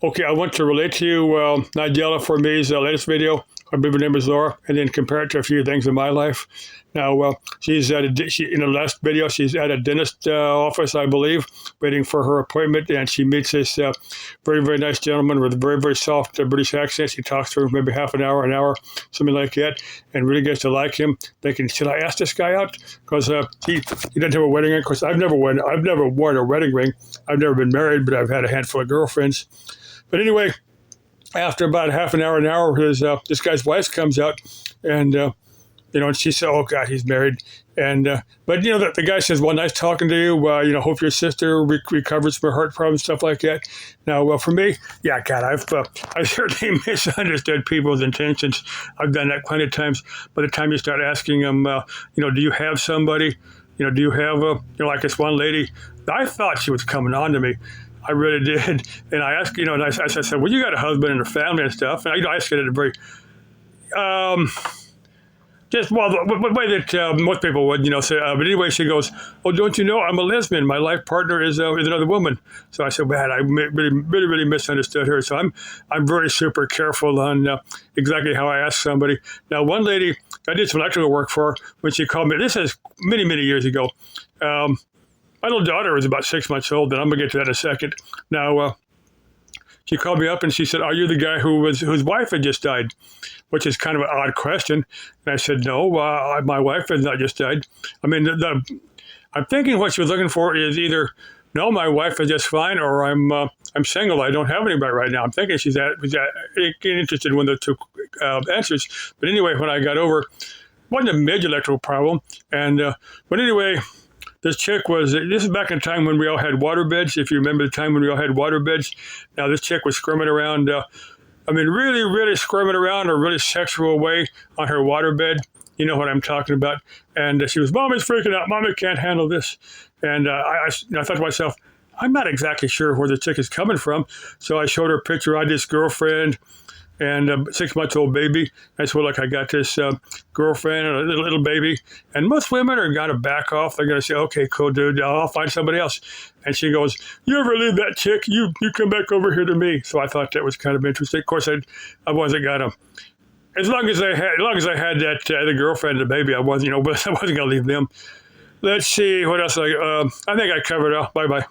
Okay, I want to relate to you Nigella for me's latest video. I believe her name is Laura, and then compare it to a few things in my life. Now, she's at in the last video, she's at a dentist office, I believe, waiting for her appointment, and she meets this very, very nice gentleman with a very, very soft British accent. She talks to him maybe half an hour, something like that, and really gets to like him. Thinking, should I ask this guy out? Because he doesn't have a wedding ring. Of course, I've never worn a wedding ring. I've never been married, but I've had a handful of girlfriends. But anyway, after about half an hour, this guy's wife comes out, and and she said, "Oh God, he's married." And but the guy says, "Well, nice talking to you. Hope your sister recovers from her heart problems, stuff like that." Now, for me, yeah, God, I've certainly misunderstood people's intentions. I've done that plenty of times. By the time you start asking them, do you have somebody? Do you have like this one lady? I thought she was coming on to me. I really did. And I asked, and I said, well, you got a husband and a family and stuff. And I asked it in a very, the way that most people would, say. But anyway, she goes, oh, don't you know I'm a lesbian? My life partner is another woman. So I said, man, I really misunderstood her. So I'm very super careful on exactly how I ask somebody. Now, one lady, I did some electrical work for her when she called me. This is many, many years ago. My little daughter was about 6 months old, and I'm going to get to that in a second. Now, she called me up and she said, are you the guy whose wife had just died? Which is kind of an odd question. And I said, no, my wife has not just died. I mean, I'm thinking what she was looking for is either, no, my wife is just fine, or I'm single. I don't have anybody right now. I'm thinking she's interested in one of the two answers. But anyway, when I got over, it wasn't a major electrical problem. And but anyway, this is back in the time when we all had water beds, if you remember the time when we all had water beds. Now, this chick was squirming around, really, really squirming around a really sexual way on her water bed. You know what I'm talking about. And she was, Mommy's freaking out. Mommy can't handle this. And I thought to myself, I'm not exactly sure where the chick is coming from. So I showed her a picture of this girlfriend and a 6-month-old baby. I said, well, look, I got this girlfriend and a little baby. And most women are going to back off. They're going to say, okay, cool, dude, I'll find somebody else. And she goes, you ever leave that chick? You come back over here to me. So I thought that was kind of interesting. Of course, I wasn't going to. As long as I had that other girlfriend and the baby, I wasn't going to leave them. Let's see what else. I think I covered it all. Bye-bye.